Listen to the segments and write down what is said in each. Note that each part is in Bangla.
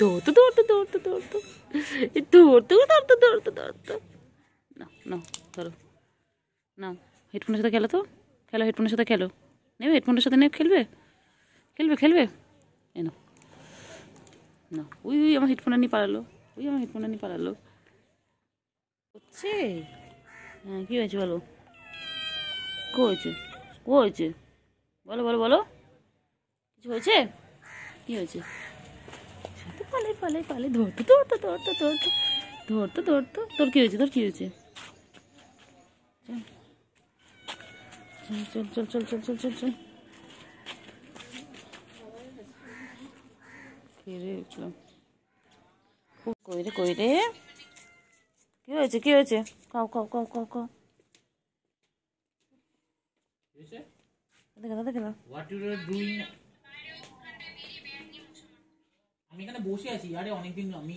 দৌড়তো দৌড়তো দৌড়তো দৌড়তো দৌড়তো দৌড়তো দৌড়তো দৌড়তো। না না ধরো না, হেডফোনের সাথে খেলো তো, খেলো হেডফোনের সাথে খেলো, নেবে হেডফোনের সাথে নেবে, খেলবে খেলবে খেলবে এ না না, ওই ওই আমার হেডফোনটা নিয়ে পালালো, ওই আমার হেডফোনটা নিয়ে পালালো হচ্ছে। হ্যাঁ কী হয়েছে বলো, কী হয়েছে, কী হয়েছে বলো বলো বলো, কিছু হয়েছে, কী হয়েছে? পালে পালে পালে ধরতো ধরতো ধরতো ধরতো ধরতো ধরতো, তোর কী হয়েছে, তোর কী হয়েছে? চল চল চল চল চল চল চল। কই রে কই রে, কি হয়েছে কি হয়েছে, কাও কাও কাও কাও কাও। দেখে না দেখে না, আমি এখানে বসে আছি, আরে অনেকদিন আমি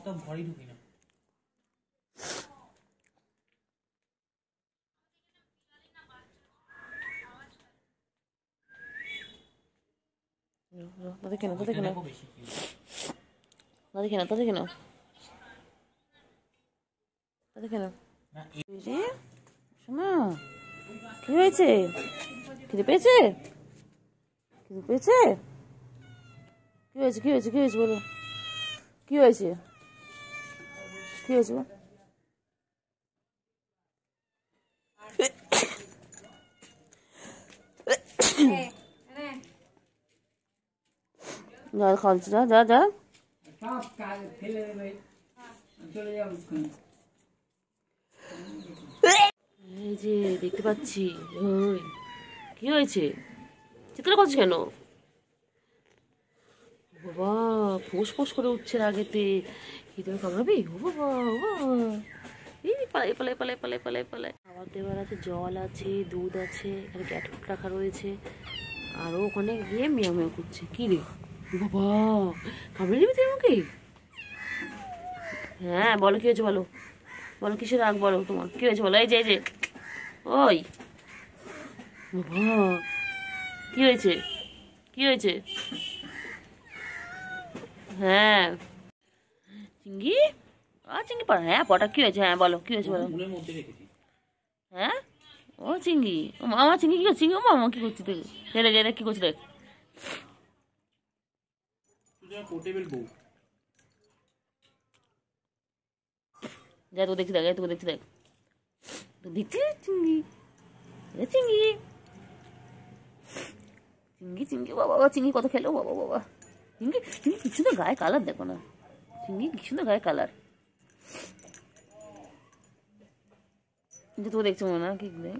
তো ঘরে ঢুকি না। দেখে না দেখে না দেখে না দেখে না দেখে না, শোনা কি হয়েছে, খিদে পেয়েছে, খিদে পেয়েছে, কি হয়েছে কি হয়েছে কি হয়েছে বলো, কি হয়েছে কি হয়েছে? যা খাওয়াচ্ছি, যা যা যা, এই যে দেখতে পাচ্ছি, কি হয়েছে, চিৎকার করছে কেন? বাবা ফোঁস ফোঁস করে উঠছে আগেতে, কি তুমি কামড়াবি? ও বাবা ও বাবা, এই পালাই পালাই পালাই পালাই পালাই পালাই। খাবার দেওয়ার আছে, জল আছে, দুধ আছে, এখানে ক্যাটফুড রাখা রয়েছে, আরও ওখানে গিয়ে মিয়াও মিয়াও করছে। কি রে বাবা, কামড়ে দিবি তুই আমাকে? হ্যাঁ বলো কি হয়েছে বলো, বলো কিসের রাগ বলো, তোমার কি হয়েছে বলো? এই যে এই যে ওই বাবা, কি হয়েছে কি হয়েছে? হ্যাঁ চিঙ্গি, চিঙ্গি পড়া, হ্যাঁ পটা কি হয়েছে, হ্যাঁ বলো কি হয়েছে বলো। হ্যাঁ ও চিঙ্গি, আমার চিঙ্গি কি করছি, ও মামা কি করছি, তুই দেখ দেখ কি করছি দেখ, যা তো দেখছি দেখ, তোকে দেখছি দেখ, দেখছি চিঙ্গি চিঙ্গি চিঙ্গি চিঙ্গি, বাবা বাবা চিঙ্গি কত খেলো, বাবা বাবা চিঙ্গি চিঙ্গি কি সুন্দর গায়ে কালার, দেখো না চিঙ্গি কি সুন্দর গায়ে কালার, যে তোকে দেখছো মনে না কি গায়ে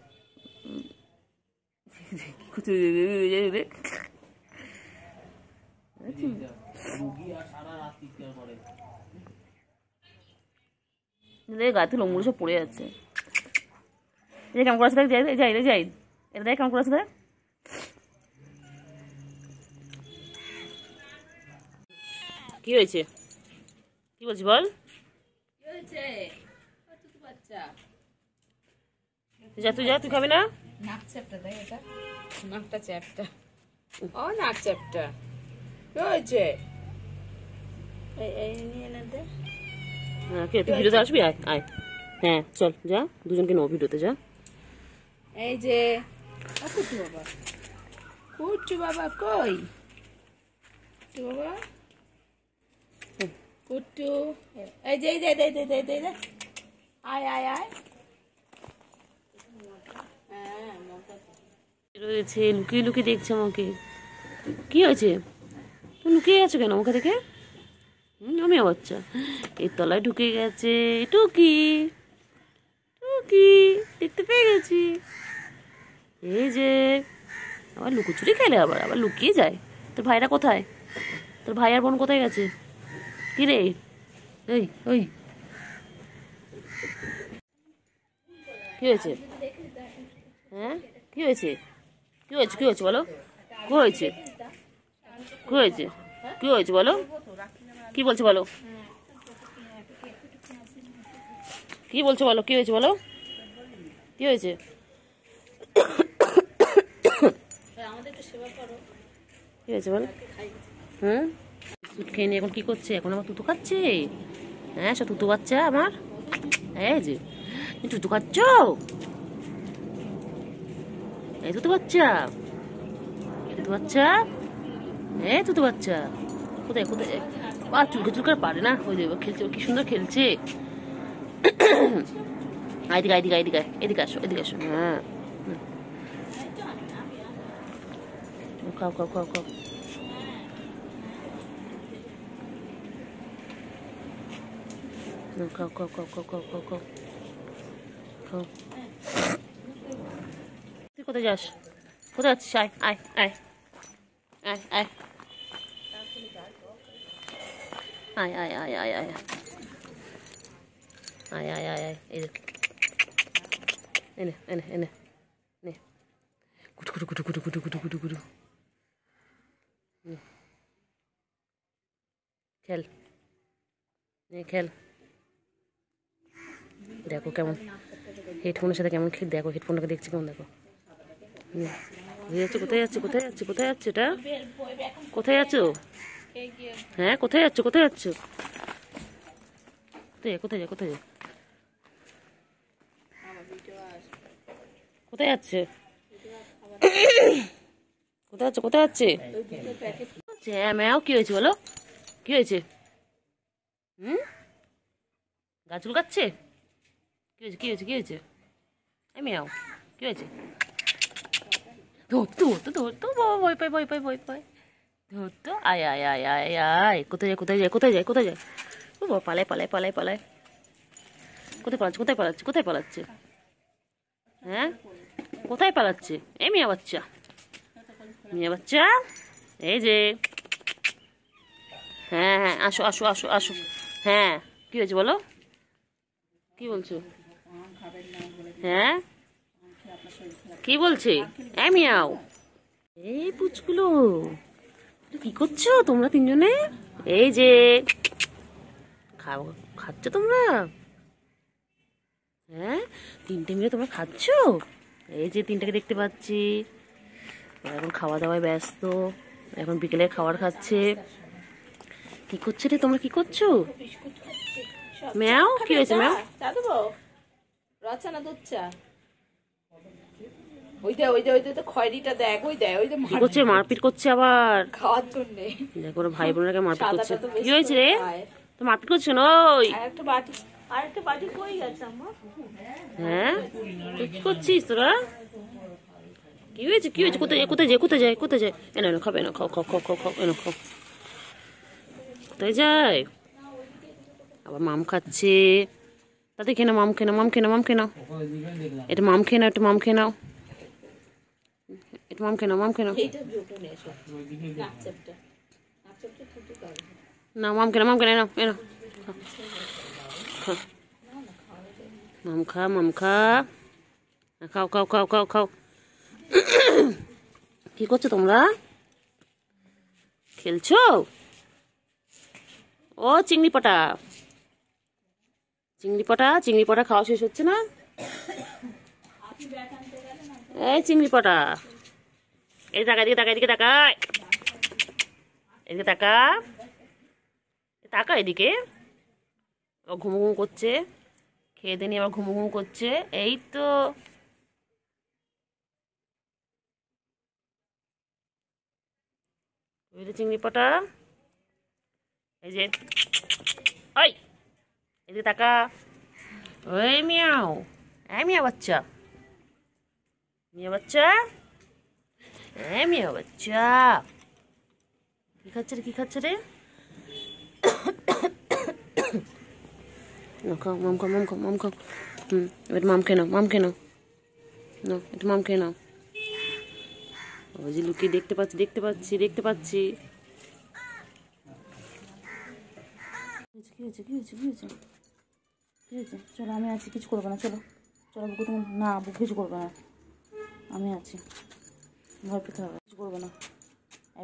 লোমগুলো সব পড়ে যাচ্ছে, এই কেমন করেছে দেখ, যাই রে যাই, এটা দেখ কেমন করেছে দেখ, কি হয়েছে কি বলছি বল, যা তুই যা, তুই খাবি না, নাক চ্যাপটা দেখ, এটা নাকটা চ্যাপটা, ও নাক চ্যাপটা কি হয়েছে, এই নিয়ে এনে দে। হ্যাঁ কে তুই ভিডিওতে আসবি, আয় আয়, হ্যাঁ চল যা, দুজনকে নেবো ভিডিওতে যা। এই যে কুট্টু বাবা, কুট্টু বাবা কই, কুট্টু বাবা কুট্টু, এই যে আয় আয় আয়, রয়েছে লুকিয়ে লুকিয়ে দেখছে আমাকে, কি হয়েছে তুই লুকিয়ে আছো কেন আমাকে দেখে? আমি বাচ্চা এর তলায় ঢুকে গেছে, টুকি টুকি দেখতে পেয়ে গেছি, এই যে আবার লুকোচুরি খেলে, আবার আবার লুকিয়ে যায়। তোর ভাইরা কোথায়, তোর ভাই আর বোন কোথায় গেছে, কি রে এই ওই কি হয়েছে, হ্যাঁ কি হয়েছে কি হয়েছে কি হয়েছে বলো, কি হয়েছে কি হয়েছে কি হয়েছে বলো, কি বলছে বলো, কি বলছো বলো, কি হয়েছে বলো, কি হয়েছে? কি হয়েছে বলো, হুম, বিস্কুট খেয়ে নিয়ে এখন কি করছে? এখন আমার তুতু খাচ্ছে। হ্যাঁ, সব তুতু বাচ্চা আমার। এই যে তুতু খাচ্ছ, এই তুতু বাচ্চা, তুতু বাচ্চা, এই তুতু বাচ্চা। কোথায় কোথায়? চুলকে চুলকার পারে না। ওই যে খেলছে, কি সুন্দর খেলছে। এদিকে এদিকে এদিকে এদিকে আসো, এদিকে আসো। হ্যাঁ, খাও খাও খাও খাও। খাও খাও খাও খাও খাও খাও খাও খাও। তুই কোথায় যাস? কোথায় যাচ্ছিস? আয় আয় আয় আয় আয় আয় আয় আয় আয় আয় আয় আয় আয় আয়। এই দেখ, এনে এনে এনে নে। কুটু কুটু কুটু কুটু কুটু কুটু কুটু কুটু। খেল, নে খেল। দেখো কেমন হেডফোনের সাথে কেমন খেল। দেখো হেডফোনটাকে দেখছি কেমন। দেখো কোথায় যাচ্ছে কোথায় যাচ্ছে কোথায় যাচ্ছে এটা? কোথায় যাচ্ছ? হ্যাঁ, কোথায় যাচ্ছ কোথায় যাচ্ছ? কোথায় কোথায় যা কোথায় যা কোথায় যাচ্ছে? কোথায় যাচ্ছে কোথায় যাচ্ছে? হ্যাঁ ম্যাও, কি হয়েছে বলো? কি হয়েছে? গাছ চুলকাচ্ছে? কি হয়েছে কি হয়েছে কি হয়েছে? ম্যাও, কি হয়েছে? ধরতো ধরতো ধরতো, বাবা ভয় পায় ভয় পায় ভয় পায়। ধরতো, আয় আয় আয় আয় আয়। কোথায় যায় কোথায় যায় কোথায় যায় কোথায় যায়? ও বাবা, পালায় পালায় পালায় পালায়। কোথায় পালাচ্ছে কোথায় পালাচ্ছে কোথায় পালাচ্ছে? হ্যাঁ, কোথায় পালাচ্ছে? এই মিয়া বাচ্চা, মিয়া বাচ্চা, এই যে। হ্যাঁ হ্যাঁ, আসো আসো আসো আসো। হ্যাঁ, কি হয়েছে বলো? কি বলছো? হ্যাঁ, কি বলছে? মিয়াও। এই পুচগুলো, কি করছো তোমরা তিনজনে? এই যে খাচ্ছ তোমরা? হ্যাঁ, তিনটে মিলে তোমরা খাচ্ছ? এই যে তিনটাকে দেখতে পাচ্ছি, এখন খাওয়া দাওয়ায় ব্যস্ত। এখন বিকেলে খাবার খাচ্ছে। কি করছো রে তোমরা, কি করছো? ম্যাও, কি হয়েছে ম্যাও? রচনা দুধ চা। ওই দে ওই দে ওই দে তো খয়রিটা দেখ, ওই দে ওই দে কি করছে? মারপিট করছে আবার। খাওয়ার জন্য। দেখো ওরা ভাই বোনেরা মারপিট করছে। কি হয়েছে রে? তো মারপিট করছো না? ওই আরেকটা বাটি কই গেছে আম্মা? হ্যাঁ, তুই কি করছিস তোরা? কি হয়েছে কি হয়েছে? কোথায় যায় কোথায় যায় কোথায় যায় কোথায় যায়? এনে এনে খাবে না, খাও খাও খাও খাও খাও, এনে খাও। কোথায় যায়? আবার মাম খাচ্ছে। তাতে খেয়ে নাও, মাম খেয়ে নাও, মাম খেয়ে নাও, মাম খেয়ে নাও। এটা মাম খেয়ে নাও, একটু মাম খেয়ে নাও, একটু মাম খেয়ে নাও, মাম খেয়ে নাও। না, মাম খেয়ে নাও, মাম খেয়ে নাও, এনো মাম খা, মাম খা। খাও খাও খাও খাও খাও। কি করছো তোমরা? খেলছো? ও চিংড়ি পাটা, চিংড়ি পাটা, চিংড়ি পাটা খাওয়া শেষ হচ্ছে না? এই চিংড়ি পাটা, এই টাকা এদিকে টাকা, এদিকে টাকায়, এদিকে টাকা, টাকা এদিকে। ও ঘুমু ঘুমু করছে, খেয়ে দিয়ে নিয়ে আবার ঘুমু ঘুমু করছে। এই তো চিংড়ি পাটা, এই যে, ওই এদিকে টাকা। ওই মিয়াও, এই মিয়া বাচ্চা, মিয়া বাচ্চা, এই মিয়া বাচ্চা। কি খাচ্ছে রে, কি খাচ্ছে রে? খাও, মাম খাও, মাম খাও, মাম খাও। এবার মাম খেয়ে নাও, মাম খেয়ে নাও, নাও একটু মাম খেয়ে নাও। ওই যে লুকিয়ে দেখতে পাচ্ছি দেখতে পাচ্ছি দেখতে পাচ্ছি। কি হয়েছে কি হয়েছে কি হয়েছে কি হয়েছে? চলো আমি আছি, কিছু করবে না। চলো চলো বুকু, তোমার না বুকু কিছু করবে না, আমি আছি, ভয় পেতে হবে, কিছু করবে না।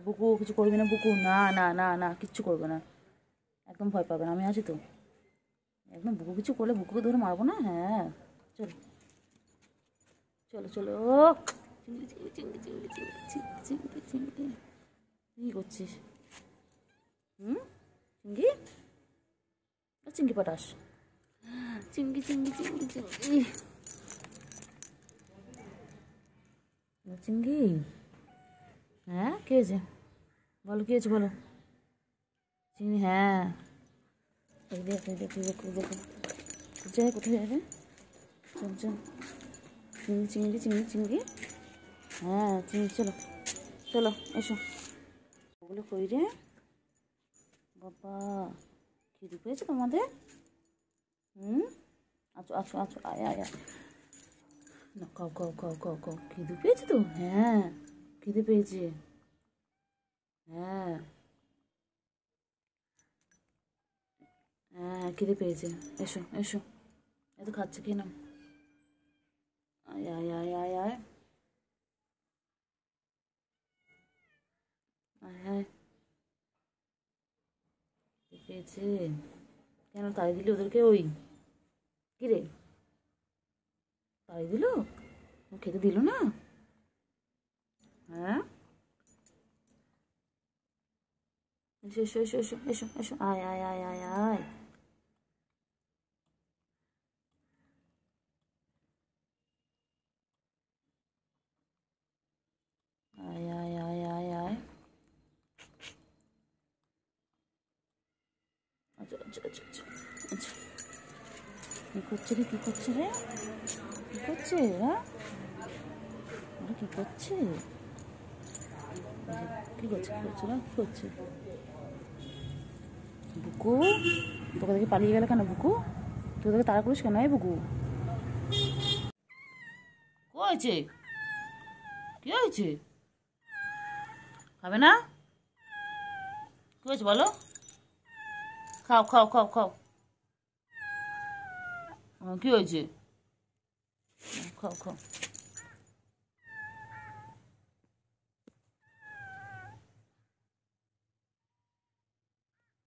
বুকু কিছু করবে না, বুকু না না না না, কিচ্ছু করবে না, একদম ভয় পাবে না, আমি আছি তো। একদম বুকু কিছু করলে বুকুকে ধরে মারবো না। হ্যাঁ, চলো চলো চলো। চিংড়ি চিংড়ি চিংড়ি চিংড়ি চিংড়ি চিংড়ি চিংড়ি চিংড়ি। কি করছিস? চিঙ্গি, চিঙ্গি পটাশ, চিঙ্গি চিঙ্গি চিঙ্গি চিঙ্গি চিঙ্গি। হ্যাঁ কে হয়েছে বলো, কি হয়েছে বলো। চিংড়ি, হ্যাঁ এই দেখো দেখো দেখো দেখো কোথায় কোথায় যাবে। চিংড়ি চিংড়ি চিংড়ি চিংড়ি, হ্যাঁ চিংড়ি, চলো চলো এসো। ওগুলো কই রে বাবা, খিদে পেয়েছে তোমাদের? আছো আছো আছো, আয় আয় আয়, না খাও খাও খাও খাও খাও, খিদে পেয়েছে তো? হ্যাঁ খিদে পেয়েছে, হ্যাঁ হ্যাঁ খিদে পেয়েছে, এসো এসো, এত খাচ্ছে কি না, আয় আয় আয় আয় আয় আয় আয়, পেয়েছে। কেন তাই দিলি ওদেরকে? ওই কিরে তাই দিল, খেতে দিল না? হ্যাঁ এসো এসো এসো এসো এসো এসো, আয় আয় আয় আয় আয়, আয় আয় আয় আয় আয়, আচ্ছা আচ্ছা আচ্ছা আচ্ছা আচ্ছা, কি করছে রে, কি করছে রে, কি করছে? হ্যাঁ ওরা কি করছে, কি করছে, কি করছে না, কি করছে? বুকু তোকে দেখে পালিয়ে গেল কেন? বুকু তোকে দেখে তাড়া করিস কেন? বুকু কি হয়েছে, কি হয়েছে, খাবে না? কি হয়েছে বলো, খাও খাও খাও খাও, কি হয়েছে, খাও খাও।